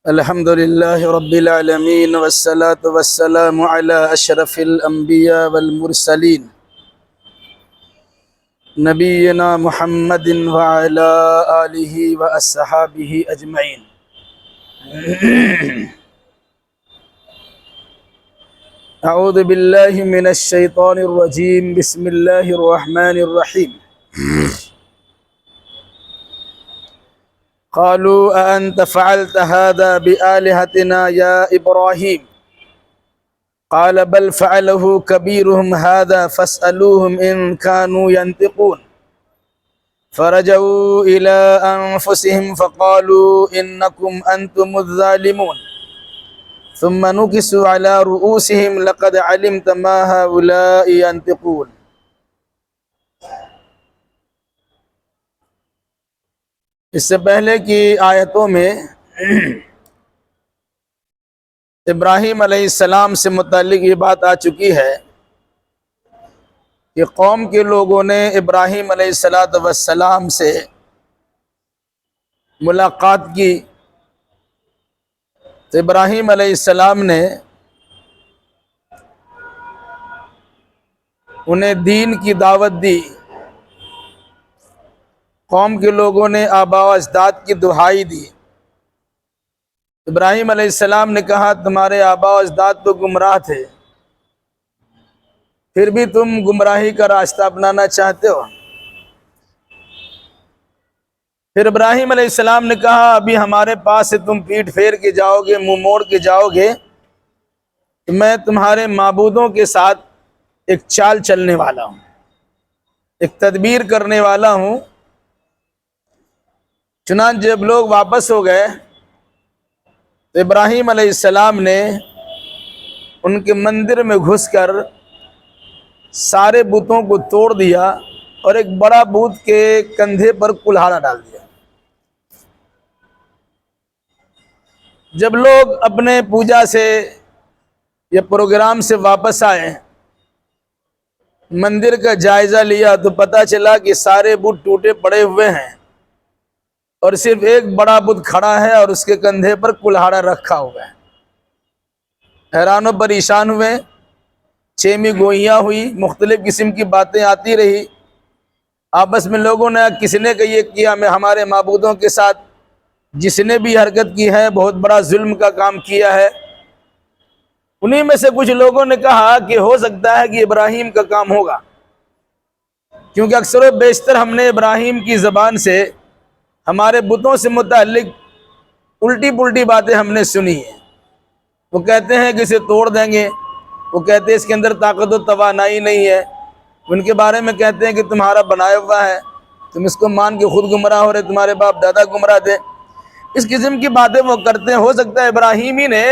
الحمد لله رب العالمين والصلاة والسلام على أشرف الأنبياء والمرسلين نبينا محمد وعلى آله وأصحابه أجمعين. أعوذ بالله من الشيطان الرجيم. بسم الله الرحمن الرحيم. قالوا أأنت فعلت هذا بآلهتنا يا إبراهيم قال بل فعله كبيرهم هذا فاسألوهم إن كانوا ينطقون فرجعوا إلى أنفسهم فقالوا إنكم أنتم الظالمون ثم نكسوا على رؤوسهم لقد علمت ما هؤلاء ينطقون. اس سے پہلے کی آیتوں میں ابراہیم علیہ السلام سے متعلق یہ بات آ چکی ہے کہ قوم کے لوگوں نے ابراہیم علیہ السلام سے ملاقات کی تو ابراہیم علیہ السلام نے انہیں دین کی دعوت دی. قوم کے لوگوں نے آباء و اجداد کی دہائی دی. ابراہیم علیہ السلام نے کہا تمہارے آباء و اجداد تو گمراہ تھے، پھر بھی تم گمراہی کا راستہ اپنانا چاہتے ہو. پھر ابراہیم علیہ السلام نے کہا ابھی ہمارے پاس سے تم پیٹھ پھیر کے جاؤ گے، منہ موڑ کے جاؤ گے تو میں تمہارے معبودوں کے ساتھ ایک چال چلنے والا ہوں، ایک تدبیر کرنے والا ہوں. چنانچہ جب لوگ واپس ہو گئے تو ابراہیم علیہ السلام نے ان کے مندر میں گھس کر سارے بتوں کو توڑ دیا اور ایک بڑا بت کے کندھے پر کلہاڑا ڈال دیا. جب لوگ اپنے پوجا سے یا پروگرام سے واپس آئے، مندر کا جائزہ لیا تو پتہ چلا کہ سارے بت ٹوٹے پڑے ہوئے ہیں اور صرف ایک بڑا بت کھڑا ہے اور اس کے کندھے پر کلہاڑا رکھا ہوا ہے. حیران و پریشان ہوئے، چیمی گوئیاں ہوئی، مختلف قسم کی باتیں آتی رہی. آپس میں لوگوں نے کسی نے کہ یہ کیا میں ہمارے معبودوں کے ساتھ جس نے بھی حرکت کی ہے بہت بڑا ظلم کا کام کیا ہے. انہی میں سے کچھ لوگوں نے کہا کہ ہو سکتا ہے کہ ابراہیم کا کام ہوگا، کیونکہ اکثر و بیشتر ہم نے ابراہیم کی زبان سے ہمارے بتوں سے متعلق الٹی پلٹی باتیں ہم نے سنی ہیں. وہ کہتے ہیں کہ اسے توڑ دیں گے، وہ کہتے ہیں اس کے اندر طاقت و توانائی نہیں ہے، ان کے بارے میں کہتے ہیں کہ تمہارا بنایا ہوا ہے، تم اس کو مان کے خود گمراہ ہو رہے، تمہارے باپ دادا گمراہ تھے. اس قسم کی باتیں وہ کرتے ہیں. ہو سکتا ہے ابراہیم ہی نے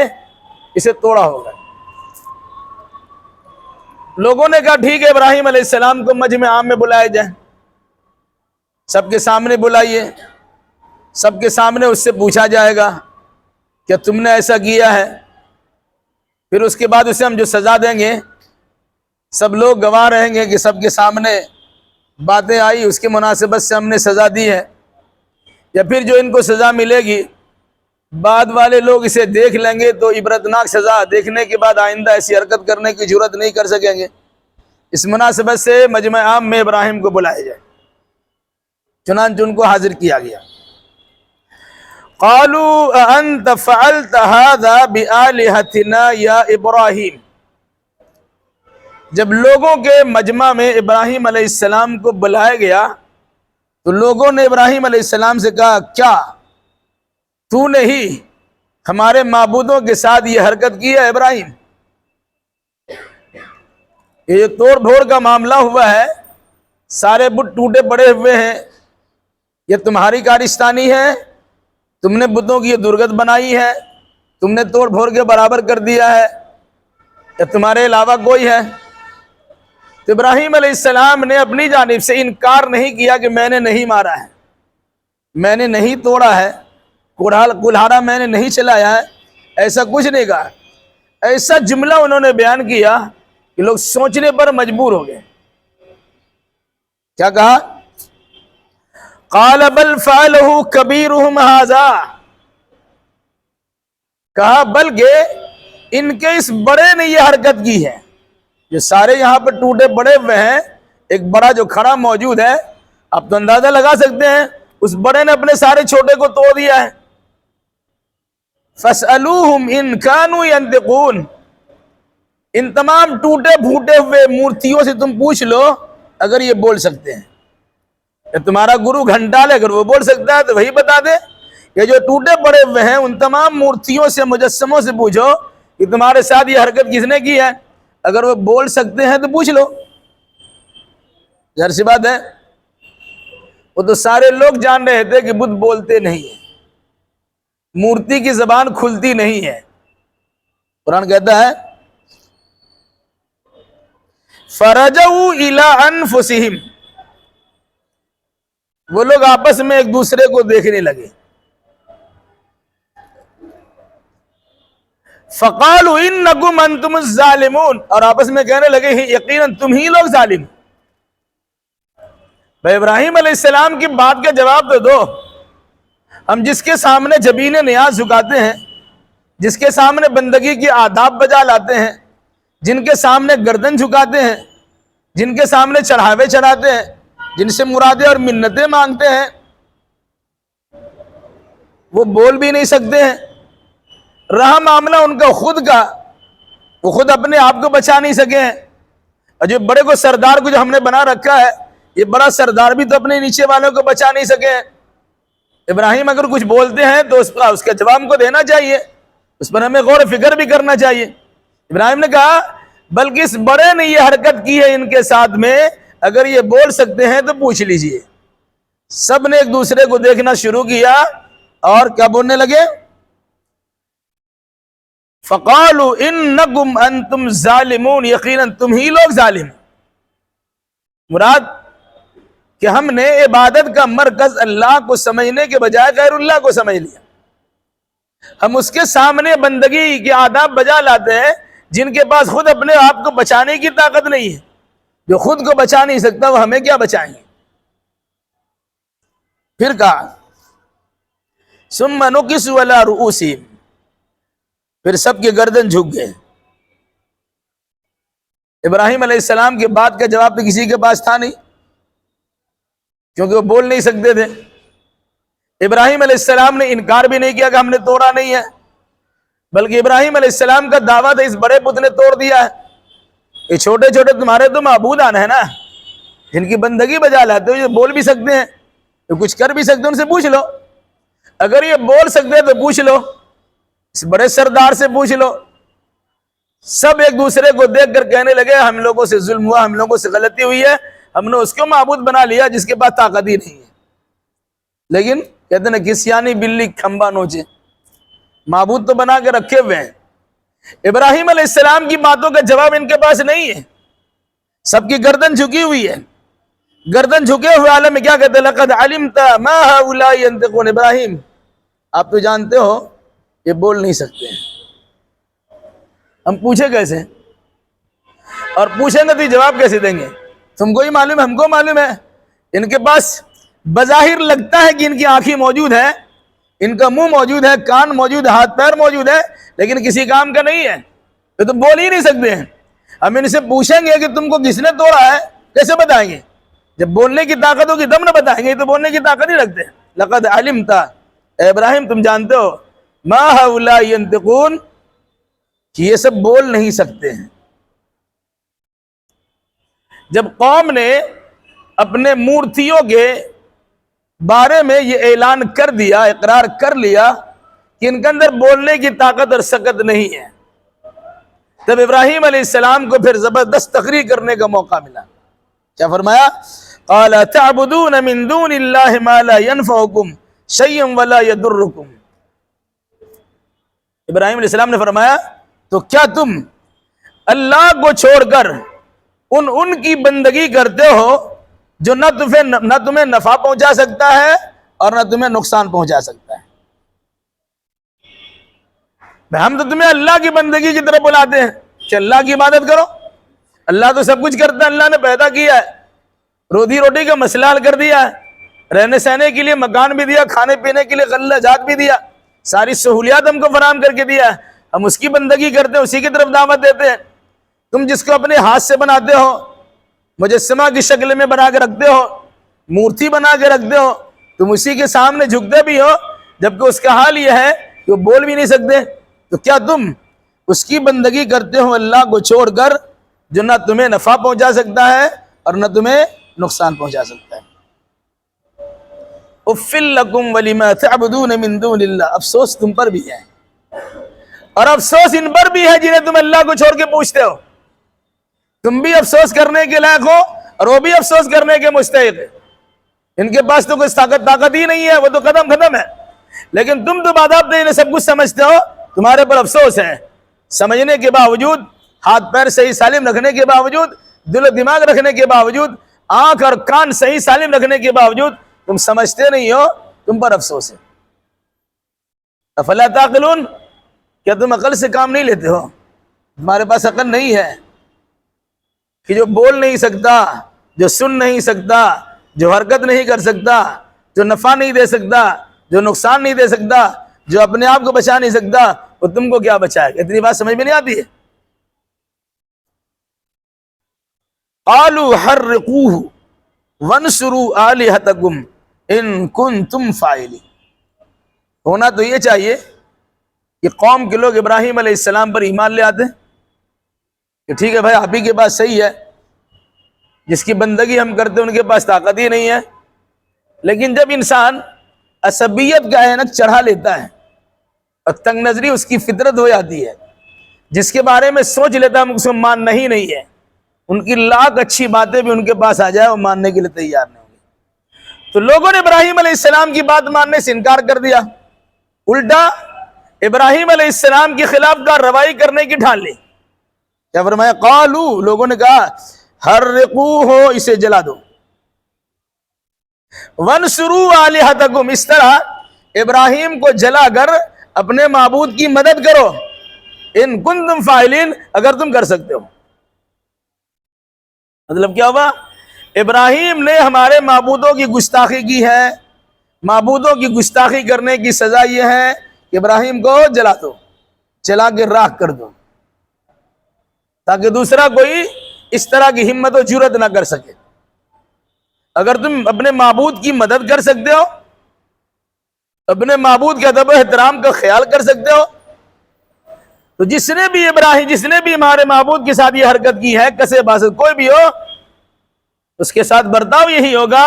اسے توڑا ہوگا. لوگوں نے کہا ٹھیک ہے ابراہیم علیہ السلام کو مجمع عام میں بلائے جائے، سب کے سامنے بلائیے، سب کے سامنے اس سے پوچھا جائے گا کہ تم نے ایسا کیا ہے. پھر اس کے بعد اسے ہم جو سزا دیں گے سب لوگ گواہ رہیں گے کہ سب کے سامنے باتیں آئی، اس کے مناسبت سے ہم نے سزا دی ہے. یا پھر جو ان کو سزا ملے گی بعد والے لوگ اسے دیکھ لیں گے تو عبرتناک سزا دیکھنے کے بعد آئندہ ایسی حرکت کرنے کی جرات نہیں کر سکیں گے. اس مناسبت سے مجمع عام میں ابراہیم کو بلائے جائے. چنانچہ ان کو حاضر کیا گیا. قالوا انت فعلت هذا بآلهتنا یا ابراہیم. جب لوگوں کے مجمع میں ابراہیم علیہ السلام کو بلایا گیا تو لوگوں نے ابراہیم علیہ السلام سے کہا کیا تو نے ہی ہمارے معبودوں کے ساتھ یہ حرکت کی ہے ابراہیم؟ یہ توڑ پھوڑ کا معاملہ ہوا ہے، سارے بت ٹوٹے پڑے ہوئے ہیں، یہ تمہاری کارستانی ہے؟ تم نے بتوں کی یہ درگت بنائی ہے، تم نے توڑ پھوڑ کے برابر کر دیا ہے، یا تمہارے علاوہ کوئی ہے؟ تو ابراہیم علیہ السلام نے اپنی جانب سے انکار نہیں کیا کہ میں نے نہیں مارا ہے، میں نے نہیں توڑا ہے، کلہاڑا میں نے نہیں چلایا ہے، ایسا کچھ نہیں کہا. ایسا جملہ انہوں نے بیان کیا کہ لوگ سوچنے پر مجبور ہو گئے. کیا کہا؟ قال بل فعلہ کبیرہم ھذا. کہا بلکہ ان کے اس بڑے نے یہ حرکت کی ہے. جو سارے یہاں پہ ٹوٹے پڑے ہوئے ہیں، ایک بڑا جو کھڑا موجود ہے، آپ تو اندازہ لگا سکتے ہیں اس بڑے نے اپنے سارے چھوٹے کو توڑ دیا ہے. فَاسْأَلُوهُمْ إِنْ كَانُوا يَنْطِقُونَ، ان تمام ٹوٹے پھوٹے ہوئے مورتیوں سے تم پوچھ لو اگر یہ بول سکتے ہیں. تمہارا گرو گھنٹال ہے، اگر وہ بول سکتا ہے تو وہی بتا دے. یہ جو ٹوٹے پڑے ہوئے ہیں ان تمام مورتیوں سے، مجسموں سے پوچھو کہ تمہارے ساتھ یہ حرکت کس نے کی ہے، اگر وہ بول سکتے ہیں تو پوچھ لو. ظاہر سی بات ہے، وہ تو سارے لوگ جان رہے تھے کہ بدھ بولتے نہیں ہیں، مورتی کی زبان کھلتی نہیں ہے. قرآن کہتا ہے فَرَجَعُوا إِلَىٰ أَنفُسِهِمْ، وہ لوگ آپس میں ایک دوسرے کو دیکھنے لگے. فَقَالُوا إِنَّكُمْ أَنْتُمُ الظَّالِمُونَ، اور آپس میں کہنے لگے یقیناً تم ہی لوگ ظالم. بھائی ابراہیم علیہ السلام کی بات کا جواب تو دو. ہم جس کے سامنے جبین نیاز جھکاتے ہیں، جس کے سامنے بندگی کی آداب بجا لاتے ہیں، جن کے سامنے گردن جھکاتے ہیں، جن کے سامنے چڑھاوے چڑھاتے ہیں، جن سے مرادیں اور منتیں مانگتے ہیں، وہ بول بھی نہیں سکتے ہیں. رہا معاملہ ان کا خود کا، وہ خود اپنے آپ کو بچا نہیں سکے ہیں. اور جو بڑے کو سردار کو جو ہم نے بنا رکھا ہے، یہ بڑا سردار بھی تو اپنے نیچے والوں کو بچا نہیں سکے ہیں. ابراہیم اگر کچھ بولتے ہیں تو اس کا جواب کو دینا چاہیے، اس پر ہمیں غور و فکر بھی کرنا چاہیے. ابراہیم نے کہا بلکہ اس بڑے نے یہ حرکت کی ہے ان کے ساتھ میں، اگر یہ بول سکتے ہیں تو پوچھ لیجئے. سب نے ایک دوسرے کو دیکھنا شروع کیا اور کیا بولنے لگے؟ فَقَالُوا إِنَّكُمْ أَنْتُمْ ظَالِمُونَ، یقیناً تم ہی لوگ ظالم. مراد کہ ہم نے عبادت کا مرکز اللہ کو سمجھنے کے بجائے غیر اللہ کو سمجھ لیا. ہم اس کے سامنے بندگی کے آداب بجا لاتے ہیں جن کے پاس خود اپنے آپ کو بچانے کی طاقت نہیں ہے. جو خود کو بچا نہیں سکتا وہ ہمیں کیا بچائیں گے. پھر کہا ثُمَّ نُكِسُوا عَلَىٰ رُؤُوسِهِمْ، پھر سب کے گردن جھک گئے. ابراہیم علیہ السلام کے بات کا جواب تو کسی کے پاس تھا نہیں، کیونکہ وہ بول نہیں سکتے تھے. ابراہیم علیہ السلام نے انکار بھی نہیں کیا کہ ہم نے توڑا نہیں ہے، بلکہ ابراہیم علیہ السلام کا دعویٰ تھا اس بڑے بت نے توڑ دیا ہے. یہ چھوٹے چھوٹے تمہارے تو معبودان ہیں نا، جن کی بندگی بجا لاتے ہو، یہ بول بھی سکتے ہیں، یہ کچھ کر بھی سکتے ہیں، ان سے پوچھ لو. اگر یہ بول سکتے ہیں تو پوچھ لو، اس بڑے سردار سے پوچھ لو. سب ایک دوسرے کو دیکھ کر کہنے لگے ہم لوگوں سے ظلم ہوا، ہم لوگوں سے غلطی ہوئی ہے، ہم نے اس کو معبود بنا لیا جس کے پاس طاقت ہی نہیں ہے. لیکن کہتے ہیں کس یعنی بلی کھمبا نوچے، معبود تو بنا کے رکھے ہوئے ہیں. ابراہیم علیہ السلام کی باتوں کا جواب ان کے پاس نہیں ہے. سب کی گردن جھکی ہوئی ہے. گردن جھکے ہوئے عالم میں کیا کہتے ہیں لقد علمت ما هؤلاء ينطقون. ابراہیم آپ تو جانتے ہو یہ بول نہیں سکتے ہیں، ہم پوچھے کیسے اور پوچھیں گے تو جواب کیسے دیں گے؟ تم کو ہی معلوم ہے، ہم کو معلوم ہے. ان کے پاس بظاہر لگتا ہے کہ ان کی آنکھیں موجود ہیں، ان کا منہ موجود ہے، کان موجود ہے، ہاتھ پیر موجود ہے، لیکن کسی کام کا نہیں ہے. تو تم بول ہی نہیں سکتے ہیں. ہم ان سے پوچھیں گے کہ تم کو کس نے توڑا ہے، کیسے بتائیں گے؟ جب بولنے کی طاقت ہوگی تب نہ بتائیں گے. تو بولنے کی طاقت نہیں رکھتے. لقد علمت، اے ابراہیم تم جانتے ہو، ما هؤلاء ينطقون، کہ یہ سب بول نہیں سکتے ہیں. جب قوم نے اپنے مورتیوں کے بارے میں یہ اعلان کر دیا، اقرار کر لیا کہ ان کے اندر بولنے کی طاقت اور سکت نہیں ہے، تب ابراہیم علیہ السلام کو پھر زبردست تقریر کرنے کا موقع ملا. کیا فرمایا؟ قال تعبدون من دون اللہ ما لا ينفعکم شیئا ولا یضرکم. ابراہیم علیہ السلام نے فرمایا تو کیا تم اللہ کو چھوڑ کر ان کی بندگی کرتے ہو جو نہ تمہیں نفع پہنچا سکتا ہے اور نہ تمہیں نقصان پہنچا سکتا ہے. ہم تو تمہیں اللہ کی بندگی کی طرف بلاتے ہیں کہ اللہ کی عبادت کرو. اللہ تو سب کچھ کرتا ہے، اللہ نے پیدا کیا ہے، روزی روٹی کا مسئلہ حل کر دیا ہے، رہنے سہنے کے لیے مکان بھی دیا، کھانے پینے کے لیے غلہ جات بھی دیا، ساری سہولیات ہم کو فراہم کر کے دیا ہے، ہم اس کی بندگی کرتے ہیں، اسی کی طرف دعوت دیتے ہیں۔ تم جس کو اپنے ہاتھ سے بناتے ہو، مجسمہ کی شکل میں بنا کے رکھتے ہو، مورتی بنا کے رکھتے ہو، تم اسی کے سامنے جھکتے بھی ہو، جبکہ اس کا حال یہ ہے کہ وہ بول بھی نہیں سکتے، تو کیا تم اس کی بندگی کرتے ہو اللہ کو چھوڑ کر، جو نہ تمہیں نفع پہنچا سکتا ہے اور نہ تمہیں نقصان پہنچا سکتا ہے۔ اُفٍّ لَكُمْ وَلِمَا تَعْبُدُونَ مِن دُونِ اللَّهِ، افسوس تم پر بھی ہے اور افسوس ان پر بھی ہے جنہیں تم اللہ کو چھوڑ کے پوچھتے ہو۔ تم بھی افسوس کرنے کے لائق ہو اور وہ بھی افسوس کرنے کے مستحق ہے۔ ان کے پاس تو کوئی طاقت ہی نہیں ہے، وہ تو ختم ہے، لیکن تم تو باضابطہ انہیں سب کچھ سمجھتے ہو، تمہارے پر افسوس ہے۔ سمجھنے کے باوجود، ہاتھ پیر صحیح سالم رکھنے کے باوجود، دل و دماغ رکھنے کے باوجود، آنکھ اور کان صحیح سالم رکھنے کے باوجود تم سمجھتے نہیں ہو، تم پر افسوس ہے۔ افلا تعقلون، کیا تم عقل سے کام نہیں لیتے ہو؟ تمہارے پاس عقل نہیں ہے کہ جو بول نہیں سکتا، جو سن نہیں سکتا، جو حرکت نہیں کر سکتا، جو نفع نہیں دے سکتا، جو نقصان نہیں دے سکتا، جو اپنے آپ کو بچا نہیں سکتا، وہ تم کو کیا بچائے گا؟ اتنی بات سمجھ میں نہیں آتی ہے؟ قالوا حرقوه وانصروا آلهتكم ان کنتم فاعلین۔ ہونا تو یہ چاہیے کہ قوم کے لوگ ابراہیم علیہ السلام پر ایمان لے آتے کہ ٹھیک ہے بھائی، آپ ہی کے پاس صحیح ہے، جس کی بندگی ہم کرتے ان کے پاس طاقت ہی نہیں ہے۔ لیکن جب انسان عصبیت کا اینک چڑھا لیتا ہے اور تنگ نظری اس کی فطرت ہو جاتی ہے، جس کے بارے میں سوچ لیتا ہے اس کو ماننا ہی نہیں ہے، ان کی لاکھ اچھی باتیں بھی ان کے پاس آ جائے وہ ماننے کے لیے تیار نہیں ہوں گے۔ تو لوگوں نے ابراہیم علیہ السلام کی بات ماننے سے انکار کر دیا، الٹا ابراہیم علیہ السلام کے خلاف کارروائی کرنے کی ٹھان لی۔ کیا فرمایا؟ قالو، لوگوں نے کہا، حرقوہ، اسے جلا دو، وانصروا آلہتکم، اس طرح ابراہیم کو جلا کر اپنے معبود کی مدد کرو، ان کنتم فاعلین، اگر تم کر سکتے ہو۔ مطلب کیا ہوا؟ ابراہیم نے ہمارے معبودوں کی گستاخی کی ہے، معبودوں کی گستاخی کرنے کی سزا یہ ہے کہ ابراہیم کو جلا دو، جلا کے راکھ کر دو، تاکہ دوسرا کوئی اس طرح کی ہمت و جرأت نہ کر سکے۔ اگر تم اپنے معبود کی مدد کر سکتے ہو، اپنے معبود کے ادب و احترام کا خیال کر سکتے ہو، تو جس نے بھی ہمارے معبود کے ساتھ یہ حرکت کی ہے، کسے باسط کوئی بھی ہو، اس کے ساتھ برتاؤ یہی ہوگا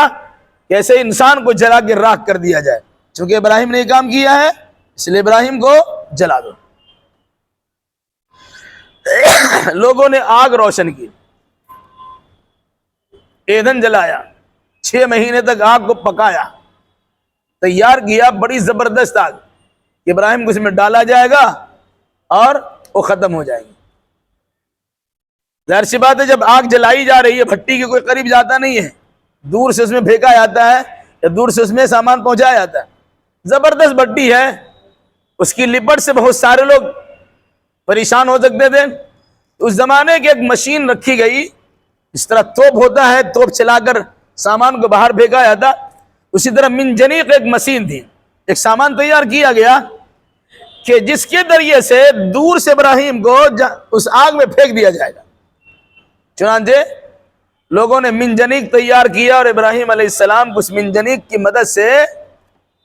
کہ ایسے انسان کو جلا کے راکھ کر دیا جائے۔ چونکہ ابراہیم نے یہ کام کیا ہے، اس لیے ابراہیم کو جلا دو۔ لوگوں نے آگ روشن کی، ایندھن جلایا، 6 مہینے تک آگ کو پکایا، تیار کیا، بڑی زبردست آگ، ابراہیم کو اس میں ڈالا جائے گا اور وہ ختم ہو جائے گی۔ ظاہر سی بات ہے، جب آگ جلائی جا رہی ہے، بھٹی کے کوئی قریب جاتا نہیں ہے، دور سے اس میں پھینکا جاتا ہے یا دور سے اس میں سامان پہنچایا جاتا ہے۔ زبردست بھٹی ہے، اس کی لپٹ سے بہت سارے لوگ پریشان ہو سکتے تھے۔ اس زمانے کی ایک مشین رکھی گئی، اس طرح توپ ہوتا ہے، توپ چلا کر سامان کو باہر پھینکا جاتا، اسی طرح منجنیق ایک مشین تھی، ایک سامان تیار کیا گیا کہ جس کے ذریعے سے دور سے ابراہیم کو اس آگ میں پھینک دیا جائے گا۔ چنانچہ لوگوں نے منجنیق تیار کیا اور ابراہیم علیہ السلام کو اس منجنیق کی مدد سے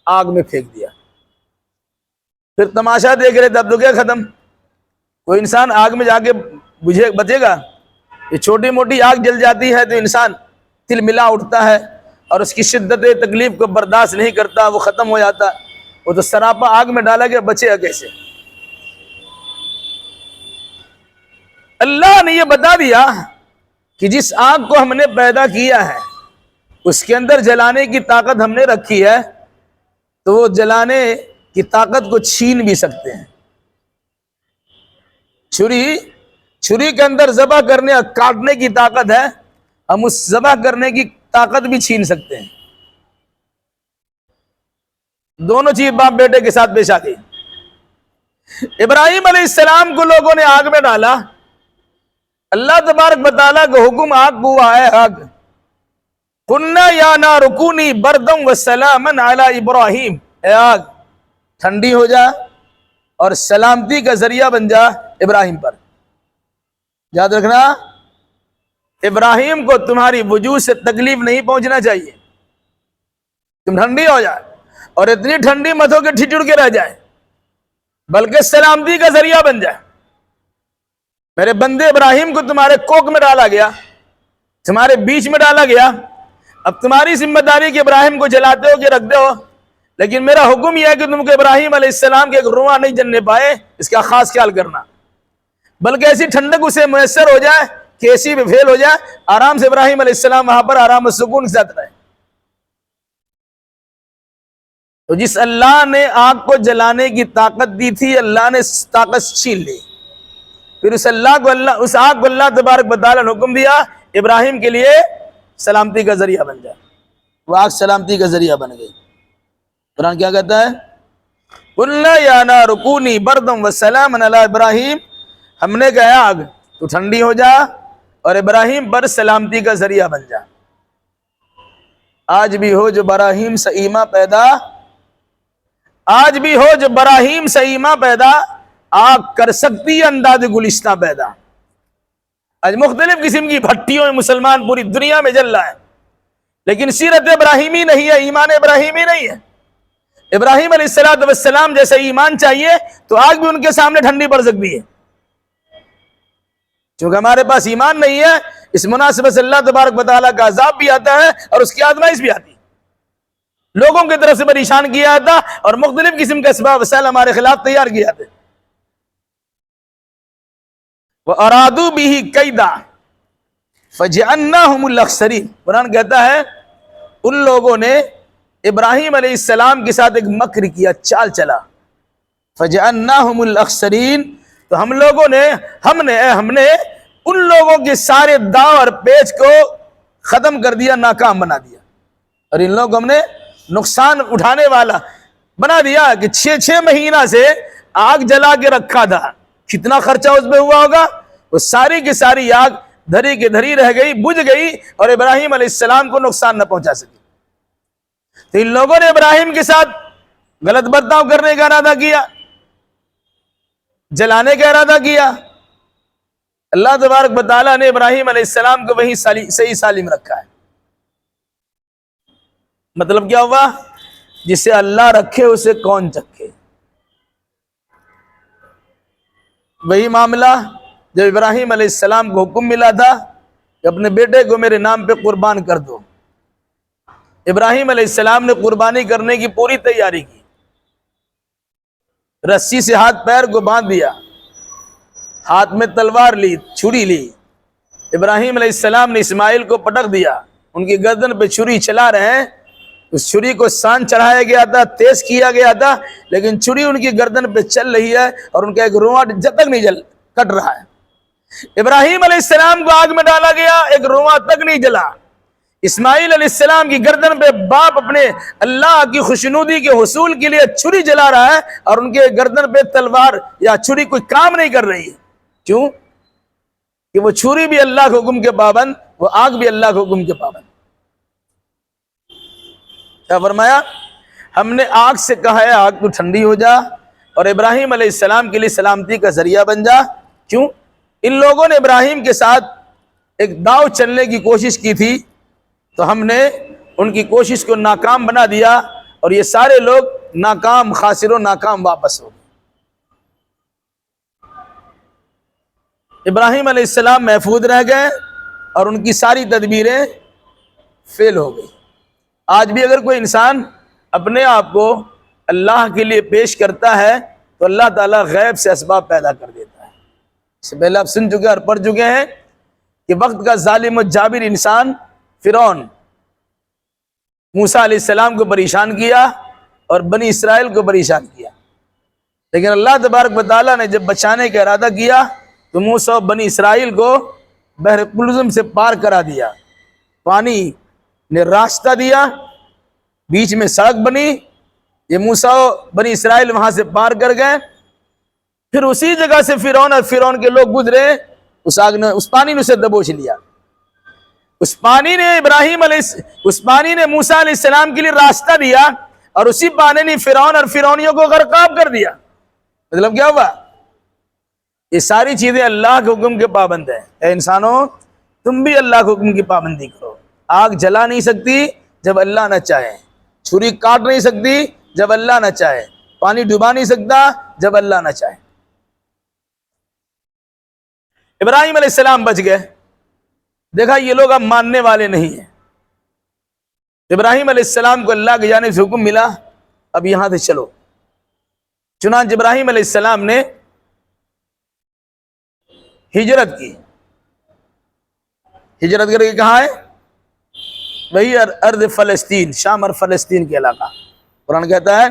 آگ میں پھینک دیا۔ پھر تماشا دیکھ رہے تھے، اب تو کیا ختم، کوئی انسان آگ میں جا کے بچے گا؟ یہ چھوٹی موٹی آگ جل جاتی ہے تو انسان تل ملا اٹھتا ہے اور اس کی شدت تکلیف کو برداشت نہیں کرتا، وہ ختم ہو جاتا۔ وہ تو سراپا آگ میں ڈالا گیا، بچے گا کیسے؟ اللہ نے یہ بتا دیا کہ جس آگ کو ہم نے پیدا کیا ہے اس کے اندر جلانے کی طاقت ہم نے رکھی ہے، تو وہ جلانے کی طاقت کو چھین بھی سکتے ہیں۔ چھری کے اندر ذبح کرنے اور کاٹنے کی طاقت ہے، ہم اس ذبح کرنے کی طاقت بھی چھین سکتے ہیں۔ دونوں چیز باپ بیٹے کے ساتھ پیش آتی۔ ابراہیم علیہ السلام کو لوگوں نے آگ میں ڈالا، اللہ تبارک و تعالیٰ کا حکم آگ کو ہوا ہے، آگ قلنا یا نار کونی بردم و سلاما علی ابراہیم، اے آگ ٹھنڈی ہو جا اور سلامتی کا ذریعہ بن جا ابراہیم پر۔ یاد رکھنا، ابراہیم کو تمہاری وجود سے تکلیف نہیں پہنچنا چاہیے، تم ٹھنڈی ہو جائے اور اتنی ٹھنڈی مت ہو کہ ٹھٹر کے رہ جائے، بلکہ سلامتی کا ذریعہ بن جائے۔ میرے بندے ابراہیم کو تمہارے کوک میں ڈالا گیا، تمہارے بیچ میں ڈالا گیا، اب تمہاری ذمہ داری کہ ابراہیم کو جلاتے ہو کہ رکھتے ہو، لیکن میرا حکم یہ ہے کہ تم کو ابراہیم علیہ السلام کے ایک رواں نہیں جلنے پائے، اس کا خاص خیال کرنا، بلکہ ایسی ٹھنڈک اسے میسر ہو جائے کہ اسی پہ فیل ہو جائے، آرام سے ابراہیم علیہ السلام وہاں پر آرام و سکون کے ساتھ رہے۔ تو جس اللہ نے آگ کو جلانے کی طاقت دی تھی، اللہ نے طاقت چھین لی، پھر اس آگ کو اللہ تبارک و تعالیٰ نے حکم دیا ابراہیم کے لیے سلامتی کا ذریعہ بن جائے، وہ آگ سلامتی کا ذریعہ بن گئی۔ قرآن کیا کہتا ہے؟ قُلْنَا يَا نَارُ كُونِي بَرْدًا وَسَلَامًا عَلَىٰ ابراہیم، ہم نے کہا آگ تو ٹھنڈی ہو جا اور ابراہیم پر سلامتی کا ذریعہ بن جا۔ آج بھی ہو جو براہیم سے ایمان پیدا، آج بھی ہو جو براہیم سے ایمان پیدا، آگ کر سکتی ہے انداز گلستہ پیدا۔ آج مختلف قسم کی بھٹیوں میں مسلمان پوری دنیا میں جل رہا ہے، لیکن سیرت ابراہیمی نہیں ہے، ایمان ابراہیمی نہیں ہے۔ ابراہیم علیہ السلام جیسے ایمان چاہیے تو آگ بھی ان کے سامنے ٹھنڈی پڑ سکتی ہے، چونکہ ہمارے پاس ایمان نہیں ہے، اس مناسبت سے اللہ تبارک و تعالیٰ کا عذاب بھی آتا ہے اور اس کی آزمائش بھی آتی ہے، لوگوں کی طرف سے پریشان کیا جاتا اور مختلف قسم کے اسباب وسائل ہمارے خلاف تیار کیے جاتے۔ وَأَرَادُوا بِهِ كَيْدًا فَجَعَلْنَاهُمُ الْأَخْسَرِينَ، قرآن کہتا ہے ان لوگوں نے ابراہیم علیہ السلام کے ساتھ ایک مکر کیا، چال چلا، فَجَعَلْنَاهُمُ الْأَخْسَرِينَ، تو ہم نے ان لوگوں کے سارے داؤ اور پیچ کو ختم کر دیا، ناکام بنا دیا، اور ان لوگوں کو ہم نے نقصان اٹھانے والا بنا دیا کہ 6 مہینہ سے آگ جلا کے رکھا تھا، کتنا خرچہ اس پہ ہوا ہوگا، وہ ساری کی ساری آگ دھری کی دھری رہ گئی، بجھ گئی اور ابراہیم علیہ السلام کو نقصان نہ پہنچا سکی۔ تو ان لوگوں نے ابراہیم کے ساتھ غلط برتاؤ کرنے کا ارادہ کیا، جلانے کا ارادہ کیا۔ اللہ تبارک و تعالیٰ نے ابراہیم علیہ السلام کو وہیں صحیح سالم رکھا ہے۔ مطلب کیا ہوا؟ جسے اللہ رکھے اسے کون چکھے، وہی معاملہ جب ابراہیم علیہ السلام کو حکم ملا تھا کہ اپنے بیٹے کو میرے نام پہ قربان کر دو، ابراہیم علیہ السلام نے قربانی کرنے کی پوری تیاری کی، رسی سے ہاتھ پیر کو باندھ دیا، ہاتھ میں تلوار لی، چھری لی، ابراہیم علیہ السلام نے اسماعیل کو پٹک دیا، ان کی گردن پہ چھری چلا رہے ہیں، اس چھری کو سان چڑھایا گیا تھا، تیز کیا گیا تھا، لیکن چھری ان کی گردن پہ چل رہی ہے اور ان کا ایک رواں جب تک نہیں کٹ رہا ہے۔ ابراہیم علیہ السلام کو آگ میں ڈالا گیا، ایک رواں تک نہیں جلا۔ اسماعیل علیہ السلام کی گردن پہ باپ اپنے اللہ کی خوشنودی کے حصول کے لیے چھری جلا رہا ہے اور ان کے گردن پہ تلوار یا چھری کوئی کام نہیں کر رہی ہے۔ کیوں؟ کہ وہ چھری بھی اللہ کے حکم کے پابند، وہ آگ بھی اللہ کے حکم کے پابند۔ کیا فرمایا؟ ہم نے آگ سے کہا ہے آگ تو ٹھنڈی ہو جا اور ابراہیم علیہ السلام کے لیے سلامتی کا ذریعہ بن جا۔ کیوں؟ ان لوگوں نے ابراہیم کے ساتھ ایک داؤ چلنے کی کوشش کی تھی، تو ہم نے ان کی کوشش کو ناکام بنا دیا اور یہ سارے لوگ ناکام، خاسر و ناکام واپس ہو گئے۔ ابراہیم علیہ السلام محفوظ رہ گئے اور ان کی ساری تدبیریں فیل ہو گئی۔ آج بھی اگر کوئی انسان اپنے آپ کو اللہ کے لیے پیش کرتا ہے تو اللہ تعالیٰ غیب سے اسباب پیدا کر دیتا ہے۔ اس سے پہلے آپ سن چکے اور پڑھ چکے ہیں کہ وقت کا ظالم و جابر انسان فرعون موسیٰ علیہ السلام کو پریشان کیا اور بنی اسرائیل کو پریشان کیا، لیکن اللہ تبارک و تعالیٰ نے جب بچانے کا ارادہ کیا تو موسیٰ و بنی اسرائیل کو بحر قلزم سے پار کرا دیا، پانی نے راستہ دیا، بیچ میں سڑک بنی، یہ موسیٰ و بنی اسرائیل وہاں سے پار کر گئے، پھر اسی جگہ سے فرعون اور فرعون کے لوگ گزرے، اس پانی نے اسے دبوچ لیا۔ اس پانی نے موسیٰ علیہ السلام کے لیے راستہ دیا اور اسی پانی فرعون اور فرعونیوں کو غرقاب کر دیا. مطلب کیا ہوا؟ یہ ساری چیزیں اللہ کے حکم کے پابند ہیں. اے انسانوں تم بھی اللہ کے حکم کی پابندی کرو. آگ جلا نہیں سکتی جب اللہ نہ چاہے، چھری کاٹ نہیں سکتی جب اللہ نہ چاہے، پانی ڈبا نہیں سکتا جب اللہ نہ چاہے. ابراہیم علیہ السلام بچ گئے. دیکھا یہ لوگ اب ماننے والے نہیں ہیں. ابراہیم علیہ السلام کو اللہ کی جانب سے حکم ملا اب یہاں سے چلو. چنانچہ ابراہیم علیہ السلام نے ہجرت کی. ہجرت کر کے کہاں ہے؟ وہی ارض فلسطین، شام اور فلسطین کے علاقہ. قرآن کہتا ہے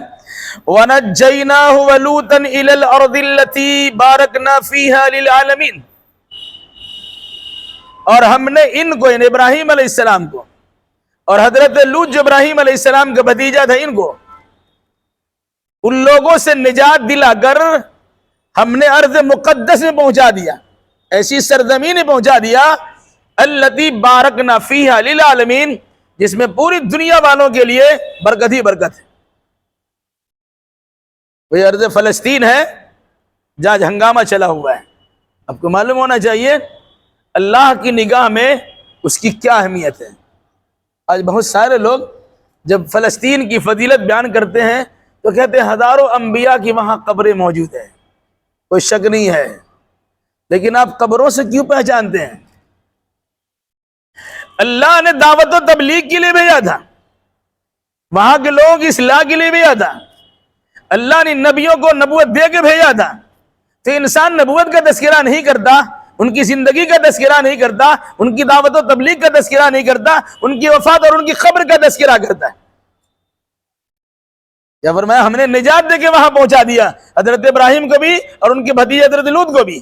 وَنَجَّيْنَاهُ وَلُوطًا إِلَى الْأَرْضِ الَّتِي بَارَكْنَا فِيهَا لِلْعَالَمِينَ. اور ہم نے ان کو، یعنی ابراہیم علیہ السلام کو اور حضرت لوط جو ابراہیم علیہ السلام کا بھتیجا تھا، ان کو ان لوگوں سے نجات دلا کر ہم نے ارض مقدس میں پہنچا دیا، ایسی سرزمین میں پہنچا دیا التی بارکنا فیہا للعالمین، جس میں پوری دنیا والوں کے لیے برکت ہی برکت ہے. وہی ارض فلسطین ہے جہاں ہنگامہ چلا ہوا ہے. آپ کو معلوم ہونا چاہیے اللہ کی نگاہ میں اس کی کیا اہمیت ہے. آج بہت سارے لوگ جب فلسطین کی فضیلت بیان کرتے ہیں تو کہتے ہیں ہزاروں انبیاء کی وہاں قبریں موجود ہیں، کوئی شک نہیں ہے. لیکن آپ قبروں سے کیوں پہچانتے ہیں؟ اللہ نے دعوت و تبلیغ کے لیے بھیجا تھا، وہاں کے لوگوں کی اصلاح کے لیے بھیجا تھا. اللہ نے نبیوں کو نبوت دے کے بھیجا تھا. تو انسان نبوت کا تذکرہ نہیں کرتا، ان کی زندگی کا تذکرہ نہیں کرتا، ان کی دعوت و تبلیغ کا تذکرہ نہیں کرتا، ان کی وفات اور ان کی قبر کا تذکرہ کرتا ہے. یا فرمایا ہم نے نجات دے کے وہاں پہنچا دیا، حضرت ابراہیم کو بھی اور ان کے بھتیجے حضرت لوط کو بھی.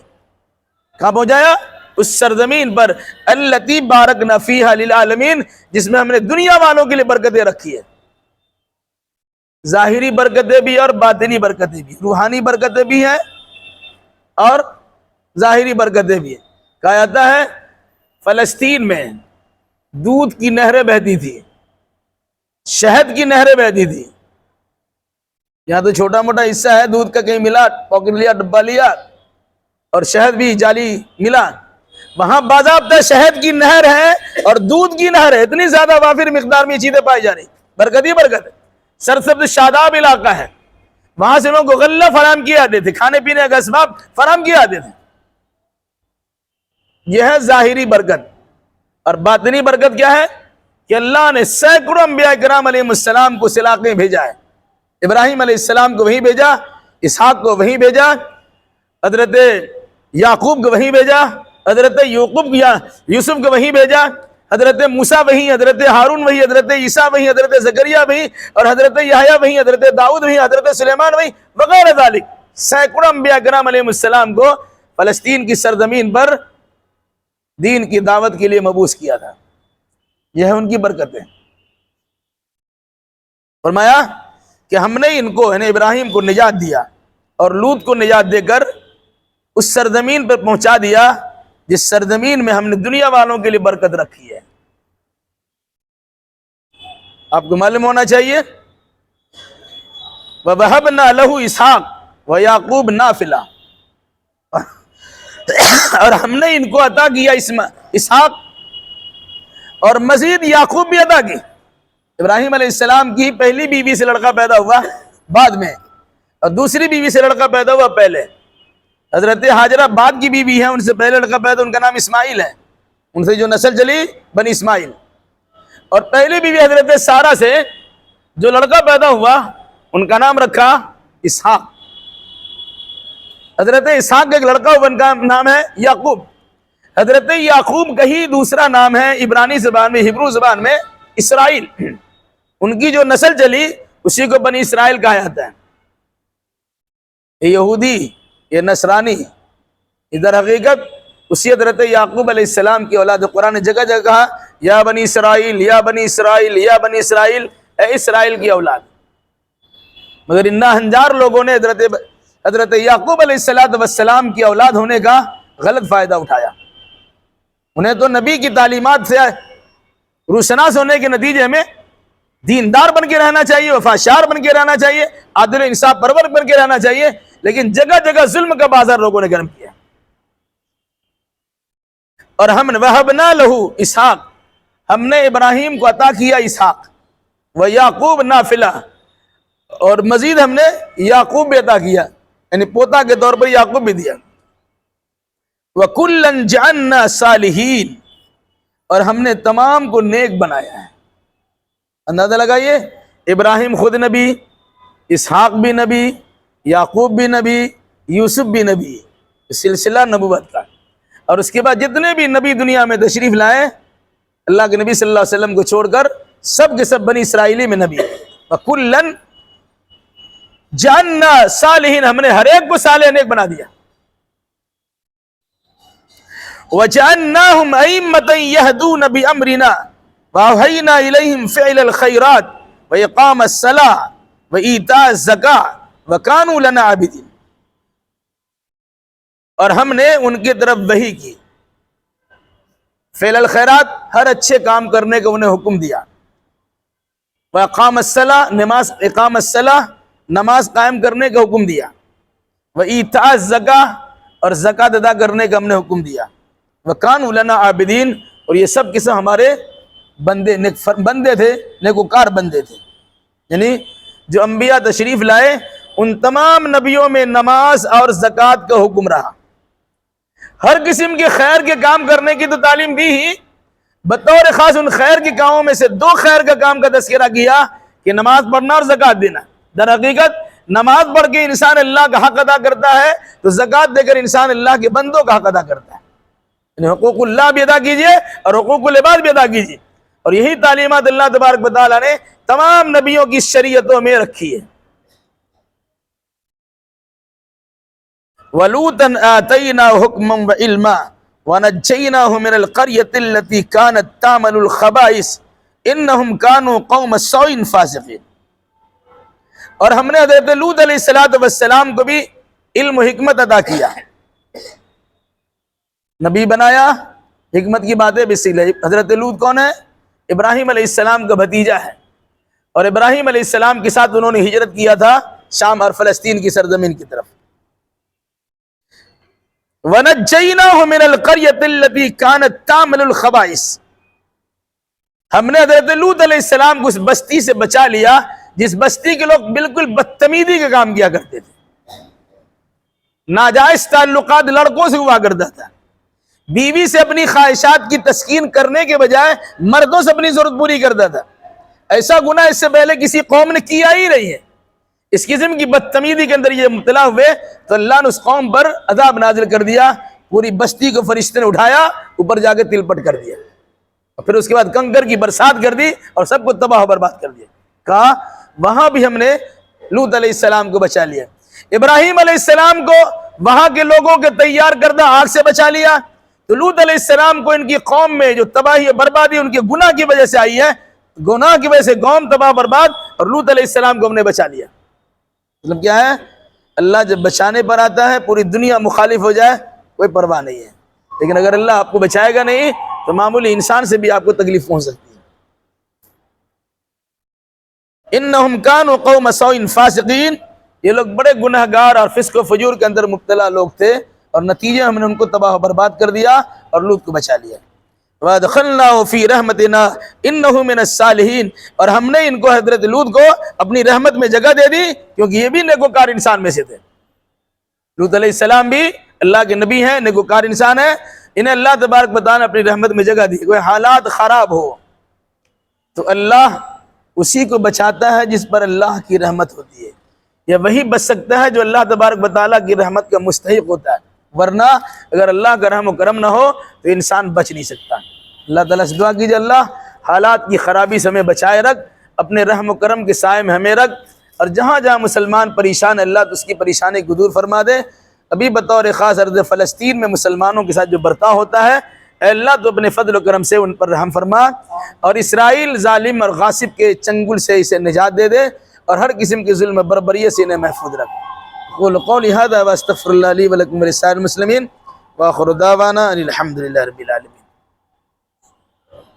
کہاں پہنچایا؟ اس سرزمین پر التی بارکنا فیہا للعالمین، جس میں ہم نے دنیا والوں کے لیے برکتیں رکھی ہے. ظاہری برکتیں بھی اور باطنی برکتیں بھی، روحانی برکتیں بھی ہیں اور ظاہری برکتیں بھی ہیں. کہا جاتا ہے فلسطین میں دودھ کی نہریں بہتی تھی، شہد کی نہریں بہتی تھی. یہاں تو چھوٹا موٹا حصہ ہے، دودھ کا کہیں ملا پاکٹ لیا ڈبہ لیا اور شہد بھی جعلی ملا. وہاں باضابطہ شہد کی نہر ہے اور دودھ کی نہر ہے، اتنی زیادہ وافر مقدار میں یہ چیزیں پائی جا رہی. برکت ہی برکت ہے. سرسبز شاداب علاقہ ہے، وہاں سے لوگوں کو غلہ فراہم کیے جاتے تھے، کھانے پینے کا اسباب فراہم کیے جاتے تھے. یہ ہے ظاہری برکت. اور باطنی برکت کیا ہے؟ کہ اللہ نے سینکڑوں انبیاء کرام علیہ السلام کو اس علاقے میں بھیجا ہے. ابراہیم علیہ السلام کو وہیں بھیجا، اسحاق کو وہیں بھیجا، حضرت یعقوب کو وہیں بھیجا، حضرت یوسف کو وہیں بھیجا، حضرت موسیٰ وہیں، حضرت ہارون وہیں، حضرت عیسیٰ وہیں، حضرت زکریا وہیں، اور حضرت یحییٰ وہیں، حضرت داؤد وہیں، حضرت سلیمان وہیں وغیرہ ذالک. سینکڑوں انبیاء کرام علیہ السلام کو فلسطین کی سرزمین پر دین کی دعوت کے لیے مبعوث کیا تھا. یہ ہے ان کی برکتیں. فرمایا کہ ہم نے ان کو، یعنی ابراہیم کو نجات دیا اور لوط کو نجات دے کر اس سرزمین پر پہنچا دیا جس سرزمین میں ہم نے دنیا والوں کے لیے برکت رکھی ہے. آپ کو معلوم ہونا چاہیے وَوَهَبْنَا لَهُ إِسْحَاقَ وَيَعْقُوبَ نَافِلَةً، اور ہم نے ان کو عطا کیا اسحاق اور مزید یعقوب بھی عطا کی. ابراہیم علیہ السلام کی پہلی بیوی سے لڑکا پیدا ہوا بعد میں، اور دوسری بیوی سے لڑکا پیدا ہوا پہلے. حضرت ہاجرہ بعد کی بیوی ہے، ان سے پہلے لڑکا پیدا، ان کا نام اسماعیل ہے، ان سے جو نسل چلی بنی اسماعیل. اور پہلی بیوی حضرت سارہ سے جو لڑکا پیدا ہوا ان کا نام رکھا اسحاق. حضرت اسحاق کا ایک لڑکا ہوا، ان کا نام ہے یعقوب. حضرت یعقوب کا ہی دوسرا نام ہے عبرانی زبان میں، ہبرو زبان میں اسرائیل. ان کی جو نسل چلی اسی کو بنی اسرائیل کہا جاتا ہے. یہ یہودی، یہ نصرانی، ادھر حقیقت اسی حضرت یعقوب علیہ السلام کی اولاد. قرآن نے جگہ جگہ کہا یا بنی اسرائیل یا بنی اسرائیل یا بنی اسرائیل، اے اسرائیل کی اولاد. مگر ان ہنجار لوگوں نے حضرت یعقوب علیہ السلام کی اولاد ہونے کا غلط فائدہ اٹھایا. انہیں تو نبی کی تعلیمات سے روشناس ہونے کے نتیجے میں دیندار بن کے رہنا چاہیے، وفاشار بن کے رہنا چاہیے، عادل انصاف پرور بن کے رہنا چاہیے، لیکن جگہ جگہ ظلم کا بازار لوگوں نے گرم کیا۔ اور ہم نے وَهَبْنَا لَهُ اسحاق، ہم نے ابراہیم کو عطا کیا اسحاق، وَيَعْقُوبَ نَافِلَةً، اور مزید ہم نے یعقوب بھی عطا کیا، یعنی پوتا کے طور پر یعقوب بھی دیا۔ وَكُلًّا جَعَلْنَا صَالِحِينَ، اور ہم نے تمام کو نیک بنایا ہے۔ اندازہ لگائیے، ابراہیم خود نبی، اسحاق بھی نبی، یعقوب بھی نبی، یوسف بھی نبی، سلسلہ نبوت کا۔ اور اس کے بعد جتنے بھی نبی دنیا میں تشریف لائے، اللہ کے نبی صلی اللہ علیہ وسلم کو چھوڑ کر سب کے سب بنی اسرائیلی میں نبی ہیں۔ وَكُلًّا جَعَلْنَا صَالِحِينَ، ہم نے ہر ایک کو صالح نیک بنا دیا۔ وَجَعَلْنَاهُمْ أَئِمَّةً يَهْدُونَ بِأَمْرِنَا وَأَوْحَيْنَا إِلَيْهِمْ فِعْلَ الْخَيْرَاتِ وَإِقَامَ الصَّلَاةِ وَإِيتَاءَ الزَّكَاةِ وَكَانُوا لَنَا عَابِدِينَ، اور ہم نے ان کی طرف وحی کی، فعل الخیرات، ہر اچھے کام کرنے کا انہیں حکم دیا، وَإِقَامَ الصَّلَاةِ اقام الصلاۃ، نماز قائم کرنے کا حکم دیا، وَإِيتَاءَ الزَّكَاةِ، اور زکوٰۃ ادا کرنے کا ہم نے حکم دیا، وَكَانُوا لَنَا عَابِدِينَ، اور یہ سب کے سب ہمارے بندے تھے، نیکوکار بندے تھے۔ یعنی جو انبیاء تشریف لائے ان تمام نبیوں میں نماز اور زکوٰۃ کا حکم رہا۔ ہر قسم کے خیر کے کام کرنے کی تو تعلیم دی ہی، بطور خاص ان خیر کے کاموں میں سے دو خیر کا کام کا تذکرہ کیا کہ نماز پڑھنا اور زکوٰۃ دینا۔ در حقیقت نماز پڑھ کے انسان اللہ کا حق ادا کرتا ہے تو زکوٰۃ دے کر انسان اللہ کے بندوں کا حق ادا کرتا ہے، یعنی حقوق اللہ بھی ادا کیجئے اور حقوق العباد بھی ادا کیجئے، اور یہی تعلیمات اللہ تبارک و تعالیٰ نے تمام نبیوں کی شریعتوں میں رکھی ہے۔ وَلُوطًا آتَيْنَاهُ حُكْمًا وَعِلْمًا وَنَجَّيْنَاهُ مِنَ الْقَرْيَةِ الَّتِي كَانَتْ تَعْمَلُ الْخَبَائِثَ إِنَّهُمْ كَانُوا قَوْمَ سَوْءٍ فَاسِقِينَ، اور ہم نے حضرت لوط علیہ السلام کو بھی علم و حکمت عطا کیا، نبی بنایا، حکمت کی باتیں بھی سکھلائی۔ حضرت لوط کون ہے؟ ابراہیم علیہ السلام کا بھتیجا ہے، اور ابراہیم علیہ السلام کے ساتھ انہوں نے ہجرت کیا تھا شام اور فلسطین کی سرزمین کی طرف۔ وَنَجَّيْنَاهُ مِنَ الْقَرْيَةِ الَّتِي كَانَتْ تَعْمَلُ الْخَبَائِثَ، ہم نے حضرت لوط علیہ السلام کو اس بستی سے بچا لیا جس بستی کے لوگ بالکل بدتمیزی کا کام کیا کرتے تھے، ناجائز تعلقات لڑکوں سے ہوا کرتا تھا، بیوی سے اپنی خواہشات کی تسکین کرنے کے بجائے مردوں سے اپنی ضرورت پوری کرتا تھا۔ ایسا گناہ اس سے پہلے کسی قوم نے کیا ہی نہیں ہے۔ اس قسم کی بدتمیزی کے اندر یہ مبتلا ہوئے تو اللہ نے اس قوم پر عذاب نازل کر دیا، پوری بستی کو فرشتے نے اٹھایا، اوپر جا کے تل پٹ کر دیا، اور پھر اس کے بعد کنکر کی برسات کر دی اور سب کو تباہ و برباد کر دیا۔ کہا وہاں بھی ہم نے لوط علیہ السلام کو بچا لیا، ابراہیم علیہ السلام کو وہاں کے لوگوں کے تیار کردہ آگ سے بچا لیا، تو لوط علیہ السلام کو ان کی قوم میں جو تباہی بربادی ان کے گناہ کی وجہ سے آئی ہے، گناہ کی وجہ سے قوم تباہ برباد، اور لوط علیہ السلام کو ہم نے بچا لیا۔ مطلب کیا ہے؟ اللہ جب بچانے پر آتا ہے پوری دنیا مخالف ہو جائے کوئی پرواہ نہیں ہے، لیکن اگر اللہ آپ کو بچائے گا نہیں تو معمولی انسان سے بھی آپ کو تکلیف پہنچ سکتی ہے۔ انہم کانوا قوم سوء فاسقین، یہ لوگ بڑے گناہ گار اور فسق و فجور کے اندر مبتلا لوگ تھے، اور نتیجے ہم نے ان کو تباہ و برباد کر دیا اور لوط کو بچا لیا۔ وَأَدْخَلْنَاهُ فِي رَحْمَتِنَا إِنَّهُ مِنَ الصَّالِحِينَ، اور ہم نے ان کو حضرت لوط کو اپنی رحمت میں جگہ دے دی، کیونکہ یہ بھی نیکوکار انسان میں سے تھے۔ لوط علیہ السلام بھی اللہ کے نبی ہیں، نیکوکار انسان ہیں، انہیں اللہ تبارک و تعالیٰ نے اپنی رحمت میں جگہ دی۔ کوئی حالات خراب ہو تو اللہ اسی کو بچاتا ہے جس پر اللہ کی رحمت ہوتی ہے، یا وہی بچ سکتا ہے جو اللہ تبارک و تعالیٰ کی رحمت کا مستحق ہوتا ہے، ورنہ اگر اللہ کا رحم و کرم نہ ہو تو انسان بچ نہیں سکتا۔ اللہ تعالیٰ سے دعا کیجیے، اللہ حالات کی خرابی سے ہمیں بچائے رکھ، اپنے رحم و کرم کے سائے میں ہمیں رکھ، اور جہاں جہاں مسلمان پریشان ہے اللہ تو اس کی پریشانی کو دور فرما دے۔ ابھی بطور خاص ارض فلسطین میں مسلمانوں کے ساتھ جو برتاؤ ہوتا ہے، اے اللہ تو اپنے فضل و کرم سے ان پر رحم فرما، اور اسرائیل ظالم اور غاصب کے چنگل سے اسے نجات دے دے، اور ہر قسم کے ظلم و بربریت سے انہیں محفوظ رکھ۔ قول قولی ھذا واستغفر اللہ لی ولکم ولسائر المسلمین، وآخر دعوانا ان الحمد للہ رب العالمین۔